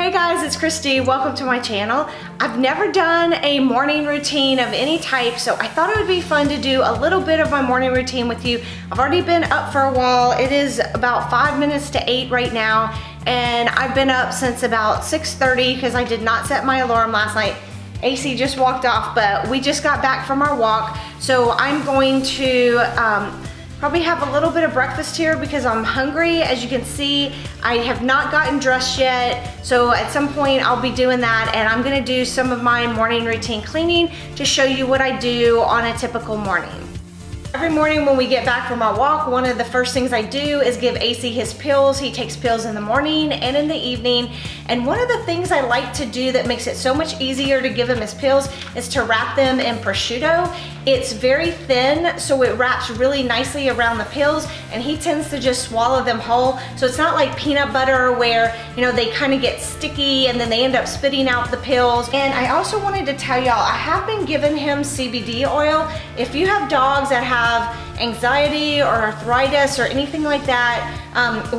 Hey guys, it's Kristi. Welcome to my channel. I've never done a morning routine of any type, so I thought it would be fun to do a little bit of my morning routine with you. I've already been up for a while. It is about 5 minutes to 8 right now, and I've been up since about 6:30 because I did not set my alarm last night. AC just walked off, but we just got back from our walk, so I'm going to probably have a little bit of breakfast here because I'm hungry. As you can see, I have not gotten dressed yet, so at some point I'll be doing that, and I'm gonna do some of my morning routine cleaning to show you what I do on a typical morning. Every morning when we get back from our walk, one of the first things I do is give AC his pills. He takes pills in the morning and in the evening. And one of the things I like to do that makes it so much easier to give him his pills is to wrap them in prosciutto. It's very thin, so it wraps really nicely around the pills, and he tends to just swallow them whole. So it's not like peanut butter where, you know, they kind of get sticky and then they end up spitting out the pills. And I also wanted to tell y'all, I have been giving him CBD oil. If you have dogs that have anxiety or arthritis or anything like that,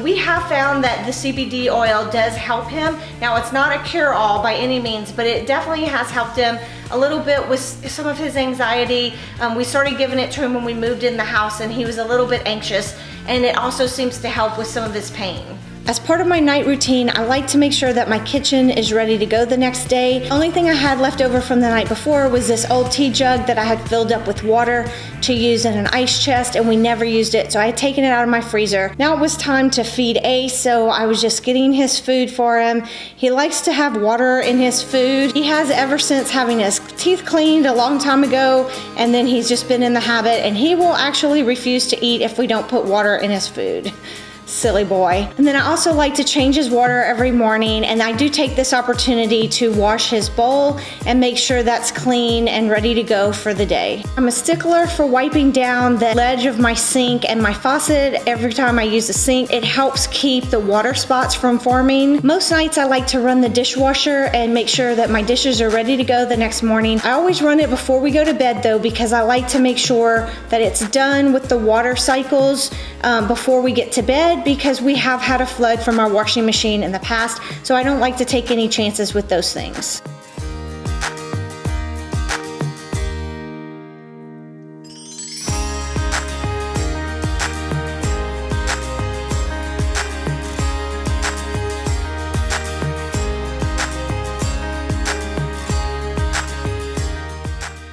we have found that the CBD oil does help him. Now, it's not a cure-all by any means, but it definitely has helped him a little bit with some of his anxiety. We started giving it to him when we moved in the house, and he was a little bit anxious, and it also seems to help with some of his pain. As part of my night routine, I like to make sure that my kitchen is ready to go the next day. The only thing I had left over from the night before was this old tea jug that I had filled up with water to use in an ice chest, and we never used it, so I had taken it out of my freezer. Now it was time to feed Ace, so I was just getting his food for him. He likes to have water in his food. He has ever since having his teeth cleaned a long time ago, and then he's just been in the habit, and he will actually refuse to eat if we don't put water in his food. Silly boy. And then I also like to change his water every morning, and I do take this opportunity to wash his bowl and make sure that's clean and ready to go for the day. I'm a stickler for wiping down the ledge of my sink and my faucet every time I use the sink. It helps keep the water spots from forming. Most nights I like to run the dishwasher and make sure that my dishes are ready to go the next morning. I always run it before we go to bed though, because I like to make sure that it's done with the water cycles before we get to bed, because we have had a flood from our washing machine in the past, so I don't like to take any chances with those things.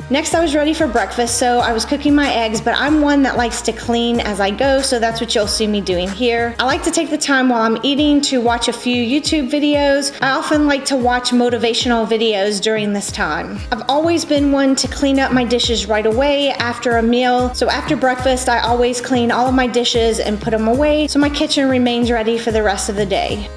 Next, I was ready for breakfast, so I was cooking my eggs, but I'm one that likes to clean as I go, so that's what you'll see me doing here. I like to take the time while I'm eating to watch a few YouTube videos. I often like to watch motivational videos during this time. I've always been one to clean up my dishes right away after a meal, so after breakfast, I always clean all of my dishes and put them away so my kitchen remains ready for the rest of the day.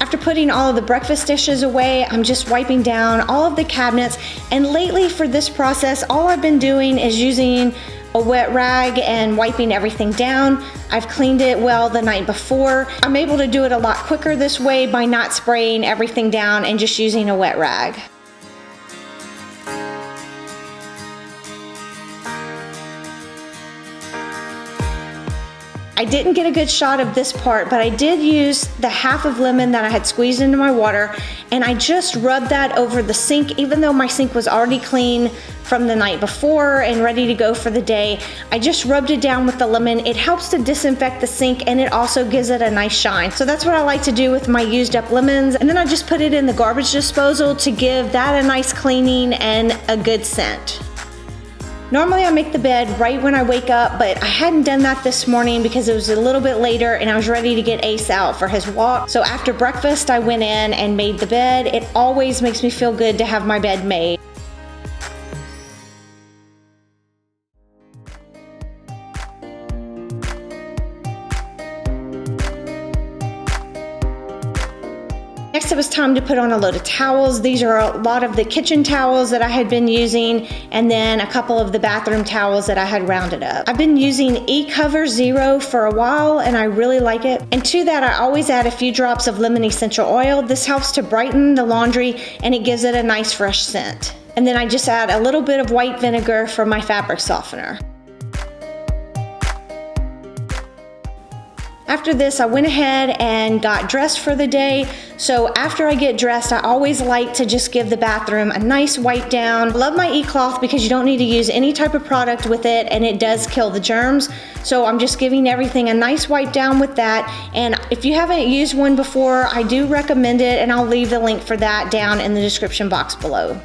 After putting all of the breakfast dishes away, I'm just wiping down all of the cabinets, and lately for this process, all I've been doing is using a wet rag and wiping everything down. I've cleaned it well the night before. I'm able to do it a lot quicker this way by not spraying everything down and just using a wet rag. I didn't get a good shot of this part, but I did use the half of lemon that I had squeezed into my water, and I just rubbed that over the sink. Even though my sink was already clean from the night before and ready to go for the day, I just rubbed it down with the lemon. It helps to disinfect the sink, and it also gives it a nice shine. So that's what I like to do with my used up lemons, and then I just put it in the garbage disposal to give that a nice cleaning and a good scent. Normally I make the bed right when I wake up, but I hadn't done that this morning because it was a little bit later and I was ready to get Ace out for his walk. So after breakfast, I went in and made the bed. It always makes me feel good to have my bed made. Next, it was time to put on a load of towels. These are a lot of the kitchen towels that I had been using, and then a couple of the bathroom towels that I had rounded up. I've been using E-Cover Zero for a while, and I really like it. And to that, I always add a few drops of lemon essential oil. This helps to brighten the laundry, and it gives it a nice fresh scent. And then I just add a little bit of white vinegar for my fabric softener. After this, I went ahead and got dressed for the day. So after I get dressed, I always like to just give the bathroom a nice wipe down. I love my e-cloth because you don't need to use any type of product with it, and it does kill the germs. So I'm just giving everything a nice wipe down with that. And if you haven't used one before, I do recommend it, and I'll leave the link for that down in the description box below.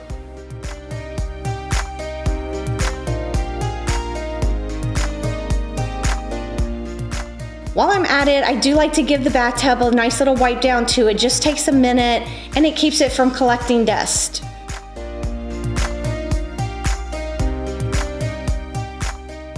While I'm at it, I do like to give the bathtub a nice little wipe down too. It just takes a minute and it keeps it from collecting dust.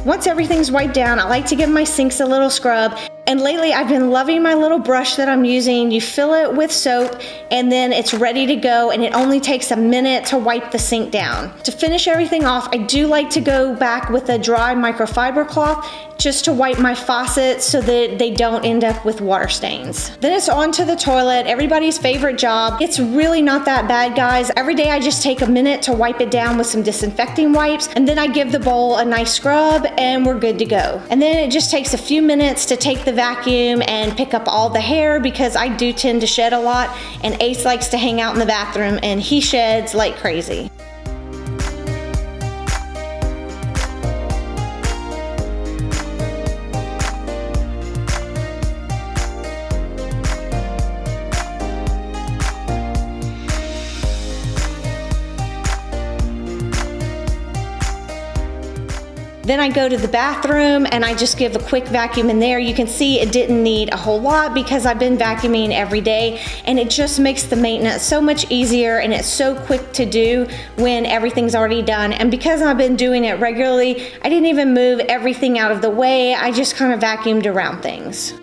Once everything's wiped down, I like to give my sinks a little scrub. And lately I've been loving my little brush that I'm using. You fill it with soap and then it's ready to go, and it only takes a minute to wipe the sink down. To finish everything off, I do like to go back with a dry microfiber cloth just to wipe my faucets so that they don't end up with water stains. Then it's on to the toilet, everybody's favorite job. It's really not that bad, guys. Every day I just take a minute to wipe it down with some disinfecting wipes, and then I give the bowl a nice scrub and we're good to go. And then it just takes a few minutes to take the vacuum and pick up all the hair, because I do tend to shed a lot, and Ace likes to hang out in the bathroom and he sheds like crazy. Then I go to the bathroom and I just give a quick vacuum in there. You can see it didn't need a whole lot because I've been vacuuming every day, and it just makes the maintenance so much easier, and it's so quick to do when everything's already done. And because I've been doing it regularly, I didn't even move everything out of the way. I just kind of vacuumed around things.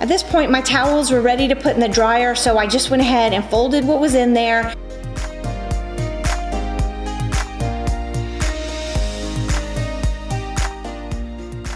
At this point, my towels were ready to put in the dryer, so I just went ahead and folded what was in there.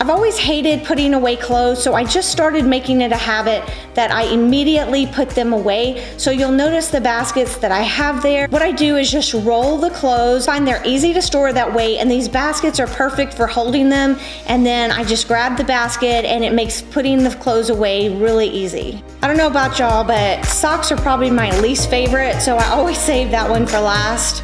I've always hated putting away clothes, so I just started making it a habit that I immediately put them away. So you'll notice the baskets that I have there. What I do is just roll the clothes. I find they're easy to store that way, and these baskets are perfect for holding them. And then I just grab the basket and it makes putting the clothes away really easy. I don't know about y'all, but socks are probably my least favorite, so I always save that one for last.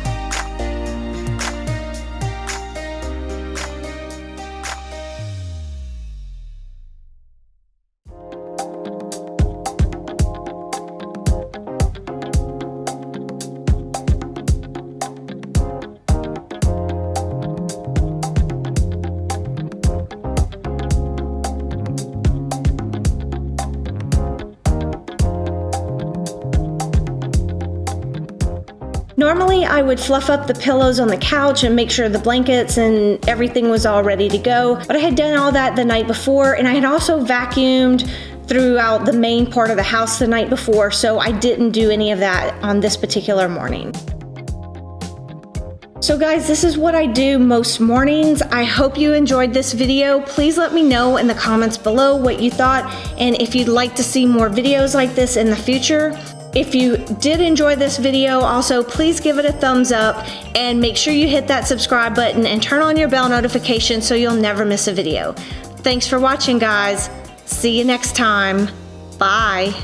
Normally I would fluff up the pillows on the couch and make sure the blankets and everything was all ready to go, but I had done all that the night before, and I had also vacuumed throughout the main part of the house the night before, so I didn't do any of that on this particular morning. So guys, this is what I do most mornings. I hope you enjoyed this video. Please let me know in the comments below what you thought, and if you'd like to see more videos like this in the future. If you did enjoy this video, also please give it a thumbs up and make sure you hit that subscribe button and turn on your bell notification so you'll never miss a video. Thanks for watching, guys. See you next time. Bye.